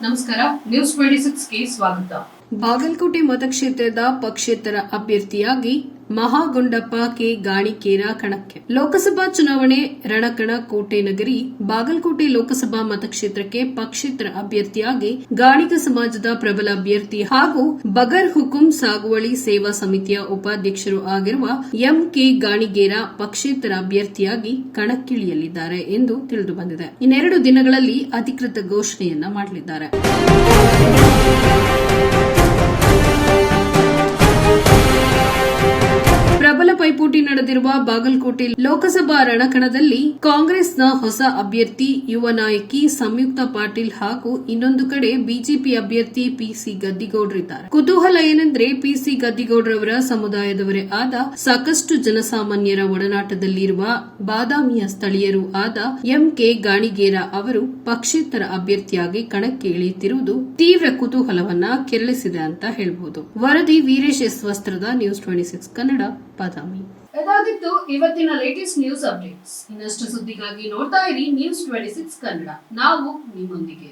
ನಮಸ್ಕಾರ, ನ್ಯೂಸ್ 26ಗೆ ಸ್ವಾಗತ. ಬಾಗಲಕೋಟೆ ಮತಕ್ಷೇತ್ರದ ಪಕ್ಷೇತರ ಅಭ್ಯರ್ಥಿಯಾಗಿ ಮಹಾಗುಂಡಪ್ಪ ಕೆ ಗಾಣಿಕೇರ ಕಣಕ್ಕೆ. ಲೋಕಸಭಾ ಚುನಾವಣೆ ರಣಕಣ ಕೋಟೆ ನಗರಿ ಬಾಗಲಕೋಟೆ ಲೋಕಸಭಾ ಮತಕ್ಷೇತ್ರಕ್ಕೆ ಪಕ್ಷೇತರ ಅಭ್ಯರ್ಥಿಯಾಗಿ ಗಾಣಿಗ ಸಮಾಜದ ಪ್ರಬಲ ಅಭ್ಯರ್ಥಿ ಹಾಗೂ ಬಗರ್ ಹುಕುಂ ಸಾಗುವಳಿ ಸೇವಾ ಸಮಿತಿಯ ಉಪಾಧ್ಯಕ್ಷರು ಆಗಿರುವ ಎಂಕೆ ಗಾಣಿಗೇರ ಪಕ್ಷೇತರ ಅಭ್ಯರ್ಥಿಯಾಗಿ ಕಣಕ್ಕಿಳಿಯಲಿದ್ದಾರೆ ಎಂದು ತಿಳಿದುಬಂದಿದೆ. ಇನ್ನೆರಡು ದಿನಗಳಲ್ಲಿ ಅಧಿಕೃತ ಘೋಷಣೆಯನ್ನ ಮಾಡಲಿದ್ದಾರೆ. ಪ್ರಬಲ ಪೈಪೋಟಿ ನಡೆದಿರುವ ಬಾಗಲಕೋಟೆ ಲೋಕಸಭಾ ರಣಕಣದಲ್ಲಿ ಕಾಂಗ್ರೆಸ್ನ ಹೊಸ ಅಭ್ಯರ್ಥಿ ಯುವ ನಾಯಕಿ ಸಂಯುಕ್ತ ಪಾಟೀಲ್ ಹಾಗೂ ಇನ್ನೊಂದು ಕಡೆ ಬಿಜೆಪಿ ಅಭ್ಯರ್ಥಿ ಪಿಸಿ ಗದ್ದಿಗೌಡರಿದ್ದಾರೆ. ಕುತೂಹಲ ಏನೆಂದರೆ ಪಿಸಿ ಗದ್ದಿಗೌಡರವರ ಸಮುದಾಯದವರೇ ಆದ ಸಾಕಷ್ಟು ಜನಸಾಮಾನ್ಯರ ಒಡನಾಟದಲ್ಲಿರುವ ಬಾದಾಮಿಯ ಸ್ಥಳೀಯರೂ ಆದ ಎಂಕೆ ಗಾಣಿಗೇರ ಅವರು ಪಕ್ಷೇತರ ಅಭ್ಯರ್ಥಿಯಾಗಿ ಕಣಕ್ಕೆ ಇಳಿಯುತ್ತಿರುವುದು ತೀವ್ರ ಕುತೂಹಲವನ್ನ ಕೆರಳಿಸಿದೆ ಅಂತ ಹೇಳಬಹುದು. ವರದಿ ವೀರೇಶ್ ಎಸ್ ವಸ್ತ್ರದ ನ್ಯೂಸ್ 26 ಕನ್ನಡ, ಬಾದಾಮಿ. ಇದಾಗಿತ್ತು ಇವತ್ತಿನ ಲೇಟೆಸ್ಟ್ ನ್ಯೂಸ್ ಅಪ್ಡೇಟ್ಸ್. ಇನ್ನಷ್ಟು ಸುದ್ದಿಗಾಗಿ ನೋಡ್ತಾ ಇರಿ ನ್ಯೂಸ್ 26 ಕನ್ನಡ. ನಾವು ನಿಮ್ಮೊಂದಿಗೆ.